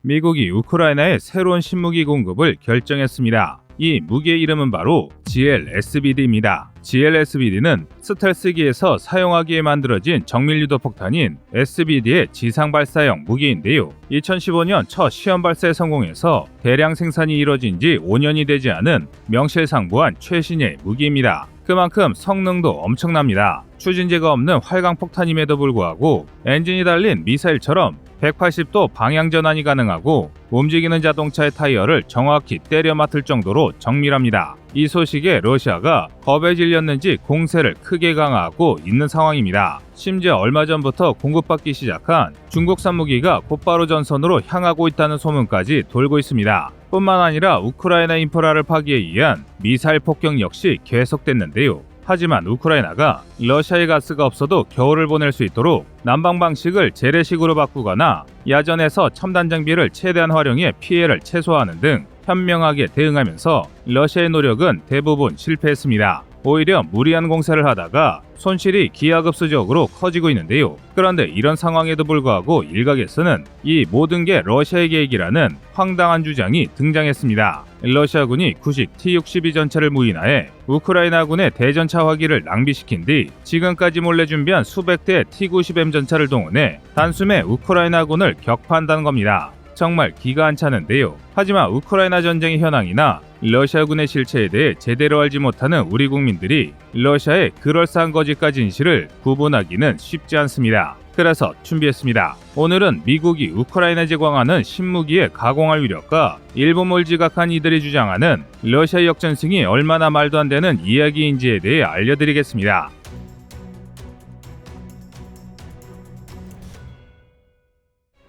미국이 우크라이나에 새로운 신무기 공급을 결정했습니다. 이 무기의 이름은 바로 GLSBD입니다. GLSBD는 스텔스기에서 사용하기에 만들어진 정밀유도 폭탄인 SBD의 지상 발사형 무기인데요. 2015년 첫 시험 발사에 성공해서 대량 생산이 이뤄진 지 5년이 되지 않은 명실상부한 최신의 무기입니다. 그만큼 성능도 엄청납니다. 추진제가 없는 활강 폭탄임에도 불구하고 엔진이 달린 미사일처럼 180도 방향 전환이 가능하고 움직이는 자동차의 타이어를 정확히 때려 맞을 정도로 정밀합니다. 이 소식에 러시아가 겁에 질렸는지 공세를 크게 강화하고 있는 상황입니다. 심지어 얼마 전부터 공급받기 시작한 중국산 무기가 곧바로 전선으로 향하고 있다는 소문까지 돌고 있습니다. 뿐만 아니라 우크라이나 인프라를 파기에 의한 미사일 폭격 역시 계속됐는데요. 하지만 우크라이나가 러시아의 가스가 없어도 겨울을 보낼 수 있도록 난방 방식을 재래식으로 바꾸거나 야전에서 첨단 장비를 최대한 활용해 피해를 최소화하는 등 현명하게 대응하면서 러시아의 노력은 대부분 실패했습니다. 오히려 무리한 공세를 하다가 손실이 기하급수적으로 커지고 있는데요. 그런데 이런 상황에도 불구하고 일각에서는 이 모든 게 러시아의 계획이라는 황당한 주장이 등장했습니다. 러시아군이 구식 T-62 전차를 무인화해 우크라이나군의 대전차 화기를 낭비시킨 뒤 지금까지 몰래 준비한 수백 대의 T-90M 전차를 동원해 단숨에 우크라이나군을 격파한다는 겁니다. 정말 기가 안 차는데요. 하지만 우크라이나 전쟁의 현황이나 러시아군의 실체에 대해 제대로 알지 못하는 우리 국민들이 러시아의 그럴싸한 거짓과 진실을 구분하기는 쉽지 않습니다. 그래서 준비했습니다. 오늘은 미국이 우크라이나 제공하는 신무기에 가공할 위력과 일본을 지각한 이들이 주장하는 러시아 역전승이 얼마나 말도 안 되는 이야기인지에 대해 알려드리겠습니다.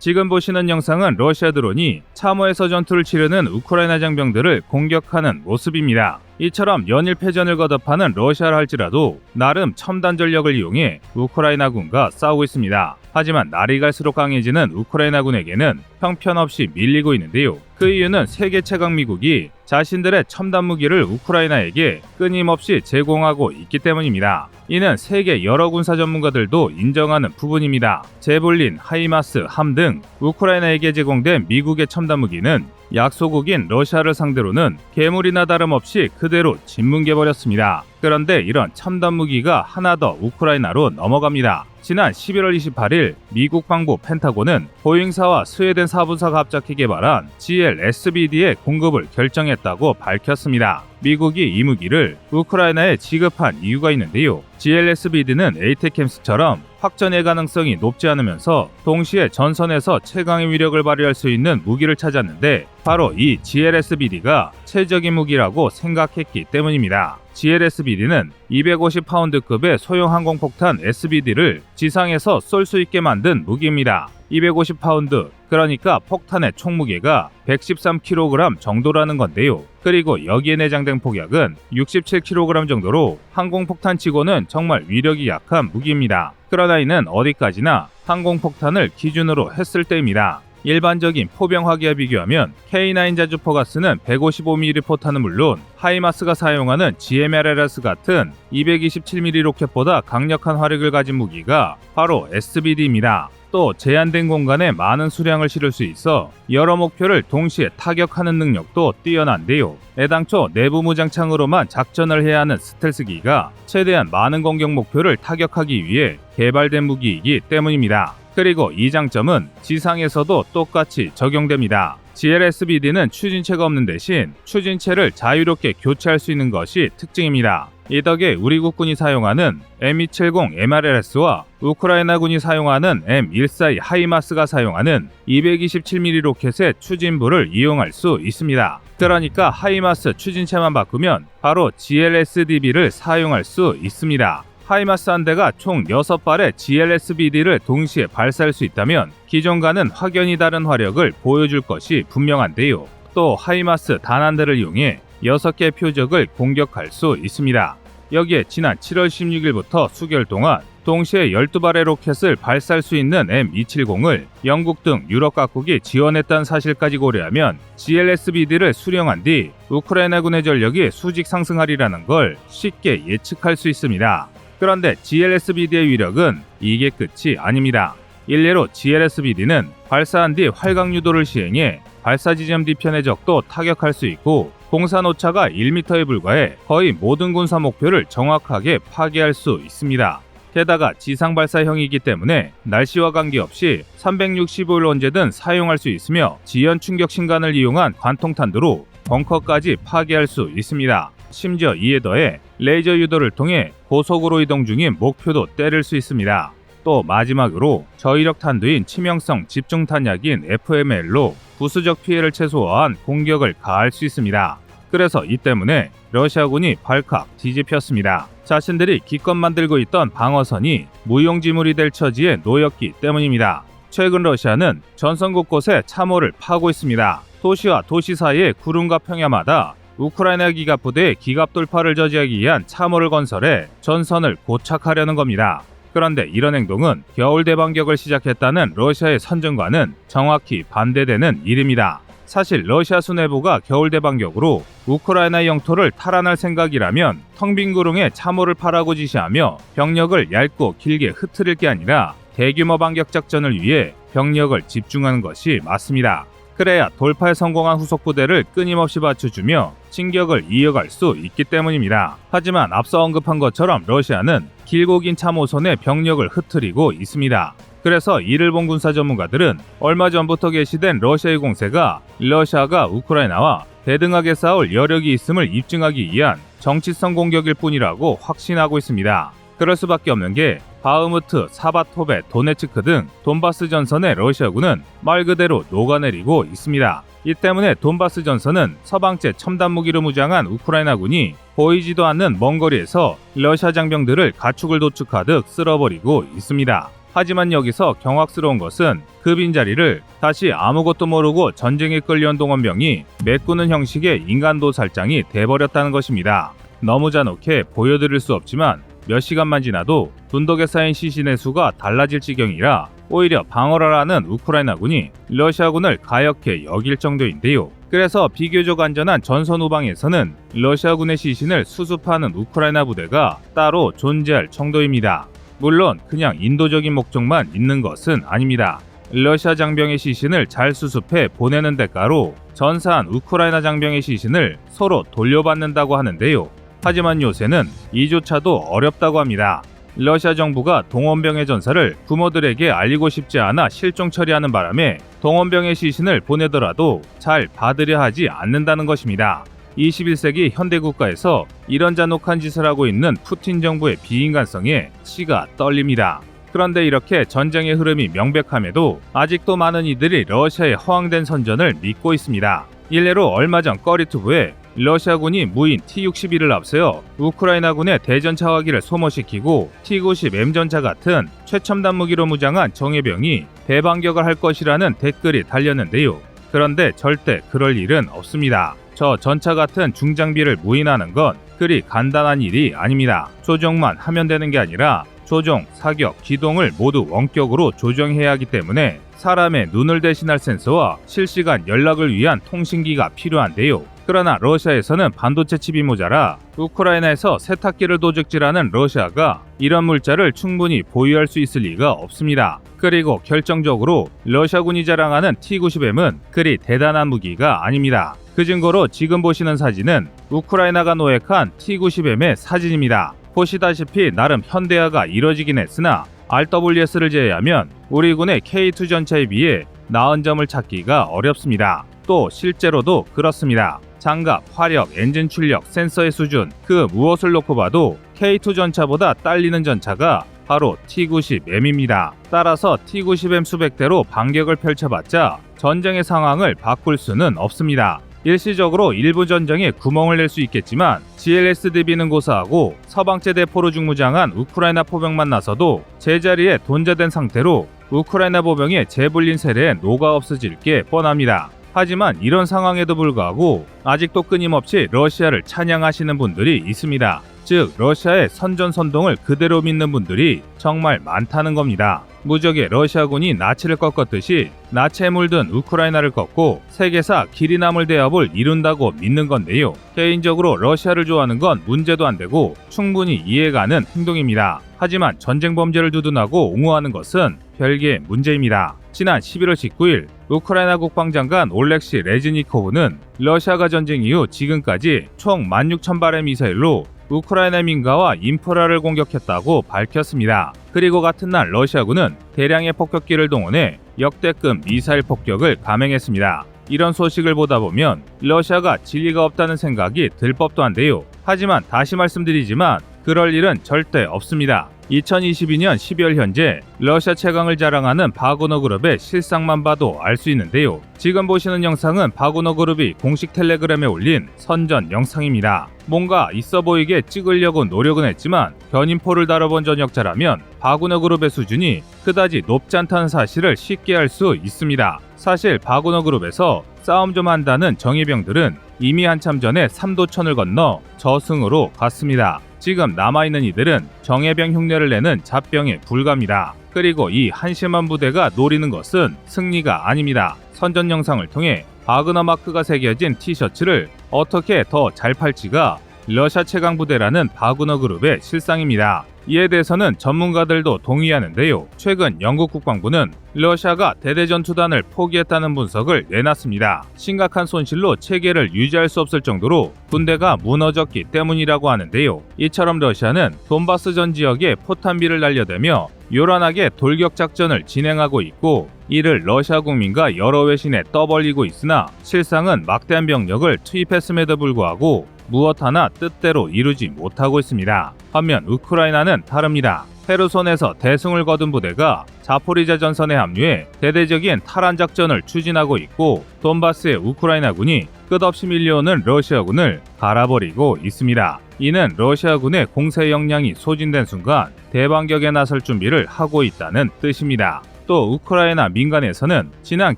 지금 보시는 영상은 러시아 드론이 참호에서 전투를 치르는 우크라이나 장병들을 공격하는 모습입니다. 이처럼 연일 패전을 거듭하는 러시아를 할지라도 나름 첨단 전력을 이용해 우크라이나군과 싸우고 있습니다. 하지만 날이 갈수록 강해지는 우크라이나군에게는 형편없이 밀리고 있는데요. 그 이유는 세계 최강 미국이 자신들의 첨단 무기를 우크라이나에게 끊임없이 제공하고 있기 때문입니다. 이는 세계 여러 군사 전문가들도 인정하는 부분입니다. 제볼린, 하이마스, 함 등 우크라이나에게 제공된 미국의 첨단 무기는 약소국인 러시아를 상대로는 괴물이나 다름없이 그대로 짓뭉개버렸습니다. 그런데 이런 첨단 무기가 하나 더 우크라이나로 넘어갑니다. 지난 11월 28일 미국 방부 펜타곤은 보잉사와 스웨덴 사부사가 합작해 개발한 GLSBD의 공급을 결정했다고 밝혔습니다. 미국이 이 무기를 우크라이나에 지급한 이유가 있는데요. GLSBD는 에이테캠스처럼 확전의 가능성이 높지 않으면서 동시에 전선에서 최강의 위력을 발휘할 수 있는 무기를 찾았는데 바로 이 GLSBD가 최적의 무기라고 생각했기 때문입니다. GLSBD는 250파운드급의 소형 항공폭탄 SBD를 지상에서 쏠 수 있게 만든 무기입니다. 250파운드, 그러니까 폭탄의 총무게가 113kg 정도라는 건데요. 그리고 여기에 내장된 폭약은 67kg 정도로 항공폭탄치고는 정말 위력이 약한 무기입니다. 그러나 이는 어디까지나 항공폭탄을 기준으로 했을 때입니다. 일반적인 포병 화기와 비교하면 K9 자주포가 쓰는 155mm 포탄은 물론 하이마스가 사용하는 GMLRS 같은 227mm 로켓보다 강력한 화력을 가진 무기가 바로 SBD입니다. 또 제한된 공간에 많은 수량을 실을 수 있어 여러 목표를 동시에 타격하는 능력도 뛰어난데요. 애당초 내부 무장창으로만 작전을 해야 하는 스텔스기가 최대한 많은 공격 목표를 타격하기 위해 개발된 무기이기 때문입니다. 그리고 이 장점은 지상에서도 똑같이 적용됩니다. GLSBD는 추진체가 없는 대신 추진체를 자유롭게 교체할 수 있는 것이 특징입니다. 이 덕에 우리 국군이 사용하는 M270 MRLS와 우크라이나군이 사용하는 M142 하이마스가 사용하는 227mm 로켓의 추진부를 이용할 수 있습니다. 그러니까 하이마스 추진체만 바꾸면 바로 GLSDB를 사용할 수 있습니다. 하이마스 한 대가 총 6발의 GLSBD를 동시에 발사할 수 있다면 기존과는 확연히 다른 화력을 보여줄 것이 분명한데요. 또 하이마스 단 한 대를 이용해 6개의 표적을 공격할 수 있습니다. 여기에 지난 7월 16일부터 수개월 동안 동시에 12발의 로켓을 발사할 수 있는 M270을 영국 등 유럽 각국이 지원했다는 사실까지 고려하면 GLSBD를 수령한 뒤 우크라이나군의 전력이 수직 상승하리라는 걸 쉽게 예측할 수 있습니다. 그런데 GLSBD의 위력은 이게 끝이 아닙니다. 일례로 GLSBD는 발사한 뒤 활강 유도를 시행해 발사 지점 뒤편의 적도 타격할 수 있고 공산 오차가 1m에 불과해 거의 모든 군사 목표를 정확하게 파괴할 수 있습니다. 게다가 지상 발사형이기 때문에 날씨와 관계없이 365일 언제든 사용할 수 있으며 지연 충격 신간을 이용한 관통탄두로 벙커까지 파괴할 수 있습니다. 심지어 이에 더해 레이저 유도를 통해 고속으로 이동 중인 목표도 때릴 수 있습니다. 또 마지막으로 저이력 탄두인 치명성 집중 탄약인 FML로 부수적 피해를 최소화한 공격을 가할 수 있습니다. 그래서 이 때문에 러시아군이 발칵 뒤집혔습니다. 자신들이 기껏 만들고 있던 방어선이 무용지물이 될 처지에 놓였기 때문입니다. 최근 러시아는 전선 곳곳에 참호를 파고 있습니다. 도시와 도시 사이의 구름과 평야마다 우크라이나 기갑 부대의 기갑 돌파를 저지하기 위한 참호를 건설해 전선을 고착하려는 겁니다. 그런데 이런 행동은 겨울 대반격을 시작했다는 러시아의 선전과는 정확히 반대되는 일입니다. 사실 러시아 수뇌부가 겨울 대반격으로 우크라이나 영토를 탈환할 생각이라면 텅 빈 구름에 참호를 파라고 지시하며 병력을 얇고 길게 흐트릴 게 아니라 대규모 반격 작전을 위해 병력을 집중하는 것이 맞습니다. 그래야 돌파에 성공한 후속 부대를 끊임없이 받쳐주며 진격을 이어갈 수 있기 때문입니다. 하지만 앞서 언급한 것처럼 러시아는 길고 긴 참호선에 병력을 흐트리고 있습니다. 그래서 이를 본 군사 전문가들은 얼마 전부터 개시된 러시아의 공세가 러시아가 우크라이나와 대등하게 싸울 여력이 있음을 입증하기 위한 정치성 공격일 뿐이라고 확신하고 있습니다. 그럴 수밖에 없는 게 바흐무트, 사바토베, 도네츠크 등 돈바스 전선의 러시아군은 말 그대로 녹아내리고 있습니다. 이 때문에 돈바스 전선은 서방제 첨단 무기로 무장한 우크라이나군이 보이지도 않는 먼 거리에서 러시아 장병들을 가축을 도축하듯 쓸어버리고 있습니다. 하지만 여기서 경악스러운 것은 그 빈자리를 다시 아무것도 모르고 전쟁에 끌려온 동원병이 메꾸는 형식의 인간도살장이 돼버렸다는 것입니다. 너무 잔혹해 보여드릴 수 없지만 몇 시간만 지나도 둔덕에 쌓인 시신의 수가 달라질 지경이라 오히려 방어를 하는 우크라이나군이 러시아군을 가역해 여길 정도인데요. 그래서 비교적 안전한 전선 후방에서는 러시아군의 시신을 수습하는 우크라이나 부대가 따로 존재할 정도입니다. 물론 그냥 인도적인 목적만 있는 것은 아닙니다. 러시아 장병의 시신을 잘 수습해 보내는 대가로 전사한 우크라이나 장병의 시신을 서로 돌려받는다고 하는데요. 하지만 요새는 이조차도 어렵다고 합니다. 러시아 정부가 동원병의 전사를 부모들에게 알리고 싶지 않아 실종 처리하는 바람에 동원병의 시신을 보내더라도 잘 받으려 하지 않는다는 것입니다. 21세기 현대국가에서 이런 잔혹한 짓을 하고 있는 푸틴 정부의 비인간성에 치가 떨립니다. 그런데 이렇게 전쟁의 흐름이 명백함에도 아직도 많은 이들이 러시아의 허황된 선전을 믿고 있습니다. 일례로 얼마 전 꺼리투브에 러시아군이 무인 T-61을 앞세워 우크라이나군의 대전차화기를 소모시키고 T-90M 전차 같은 최첨단 무기로 무장한 정예병이 대반격을 할 것이라는 댓글이 달렸는데요. 그런데 절대 그럴 일은 없습니다. 저 전차 같은 중장비를 무인하는 건 그리 간단한 일이 아닙니다. 조종만 하면 되는 게 아니라 조종, 사격, 기동을 모두 원격으로 조정해야 하기 때문에 사람의 눈을 대신할 센서와 실시간 연락을 위한 통신기가 필요한데요. 그러나 러시아에서는 반도체 칩이 모자라 우크라이나에서 세탁기를 도적질하는 러시아가 이런 물자를 충분히 보유할 수 있을 리가 없습니다. 그리고 결정적으로 러시아군이 자랑하는 T-90M은 그리 대단한 무기가 아닙니다. 그 증거로 지금 보시는 사진은 우크라이나가 노획한 T-90M의 사진입니다. 보시다시피 나름 현대화가 이뤄지긴 했으나 RWS를 제외하면 우리 군의 K2 전차에 비해 나은 점을 찾기가 어렵습니다. 또 실제로도 그렇습니다. 장갑, 화력, 엔진 출력, 센서의 수준 그 무엇을 놓고 봐도 K2 전차보다 딸리는 전차가 바로 T-90M입니다. 따라서 T-90M 수백 대로 반격을 펼쳐봤자 전쟁의 상황을 바꿀 수는 없습니다. 일시적으로 일부 전쟁에 구멍을 낼 수 있겠지만 GLSDB는 고사하고 서방제 대포로 중무장한 우크라이나 포병만 나서도 제자리에 돈자된 상태로 우크라이나 보병의 재불린 세례에 녹아 없어질 게 뻔합니다. 하지만 이런 상황에도 불구하고 아직도 끊임없이 러시아를 찬양하시는 분들이 있습니다. 즉 러시아의 선전선동을 그대로 믿는 분들이 정말 많다는 겁니다. 무적의 러시아군이 나치를 꺾었듯이 나치에 물든 우크라이나를 꺾고 세계사 길이 남을 대업을 이룬다고 믿는 건데요. 개인적으로 러시아를 좋아하는 건 문제도 안 되고 충분히 이해가는 행동입니다. 하지만 전쟁 범죄를 두둔하고 옹호하는 것은 별개의 문제입니다. 지난 11월 19일 우크라이나 국방장관 올렉시 레즈니코브는 러시아가 전쟁 이후 지금까지 총 16,000발의 미사일로 우크라이나 민가와 인프라를 공격했다고 밝혔습니다. 그리고 같은 날 러시아군은 대량의 폭격기를 동원해 역대급 미사일 폭격을 감행했습니다. 이런 소식을 보다 보면 러시아가 진리가 없다는 생각이 들 법도 한데요. 하지만 다시 말씀드리지만 그럴 일은 절대 없습니다. 2022년 12월 현재 러시아 최강을 자랑하는 바그너 그룹의 실상만 봐도 알 수 있는데요. 지금 보시는 영상은 바그너 그룹이 공식 텔레그램에 올린 선전 영상입니다. 뭔가 있어 보이게 찍으려고 노력은 했지만 견인포를 다뤄본 전역자라면 바그너 그룹의 수준이 그다지 높지 않다는 사실을 쉽게 알 수 있습니다. 사실 바그너 그룹에서 싸움 좀 한다는 정예병들은 이미 한참 전에 삼도천을 건너 저승으로 갔습니다. 지금 남아있는 이들은 정예병 흉내를 내는 잡병에 불과합니다. 그리고 이 한심한 부대가 노리는 것은 승리가 아닙니다. 선전 영상을 통해 바그너 마크가 새겨진 티셔츠를 어떻게 더 잘 팔지가 러시아 최강 부대라는 바그너 그룹의 실상입니다. 이에 대해서는 전문가들도 동의하는데요. 최근 영국 국방부는 러시아가 대대전투단을 포기했다는 분석을 내놨습니다. 심각한 손실로 체계를 유지할 수 없을 정도로 군대가 무너졌기 때문이라고 하는데요. 이처럼 러시아는 돈바스 전 지역에 포탄비를 날려대며 요란하게 돌격 작전을 진행하고 있고 이를 러시아 국민과 여러 외신에 떠벌리고 있으나 실상은 막대한 병력을 투입했음에도 불구하고 무엇 하나 뜻대로 이루지 못하고 있습니다. 반면 우크라이나는 다릅니다. 헤르손에서 대승을 거둔 부대가 자포리자 전선에 합류해 대대적인 탈환 작전을 추진하고 있고 돈바스의 우크라이나군이 끝없이 밀려오는 러시아군을 갈아버리고 있습니다. 이는 러시아군의 공세 역량이 소진된 순간 대반격에 나설 준비를 하고 있다는 뜻입니다. 또 우크라이나 민간에서는 지난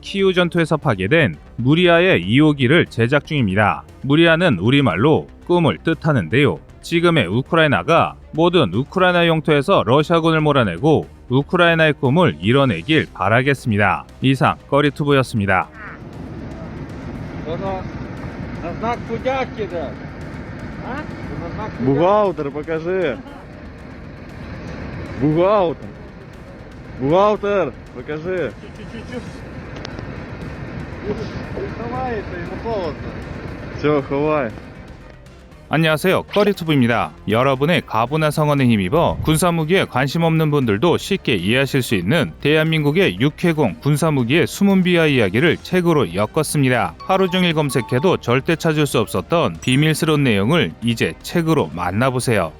키우 전투에서 파괴된 무리아의 2호기를 제작 중입니다. 무리아는 우리말로 꿈을 뜻하는데요. 지금의 우크라이나가 모든 우크라이나 영토에서 러시아군을 몰아내고 우크라이나의 꿈을 이뤄내길 바라겠습니다. 이상 꺼리투브였습니다. Бухгалтер, покажи. Бухгалтер. Бухгалтер, покажи. Ховай это, ему холодно. Все, ховай. 안녕하세요. 꺼리투브입니다. 여러분의 가부나 성원에 힘입어 군사무기에 관심 없는 분들도 쉽게 이해하실 수 있는 대한민국의 육해공 군사무기의 숨은 비하 이야기를 책으로 엮었습니다. 하루 종일 검색해도 절대 찾을 수 없었던 비밀스러운 내용을 이제 책으로 만나보세요.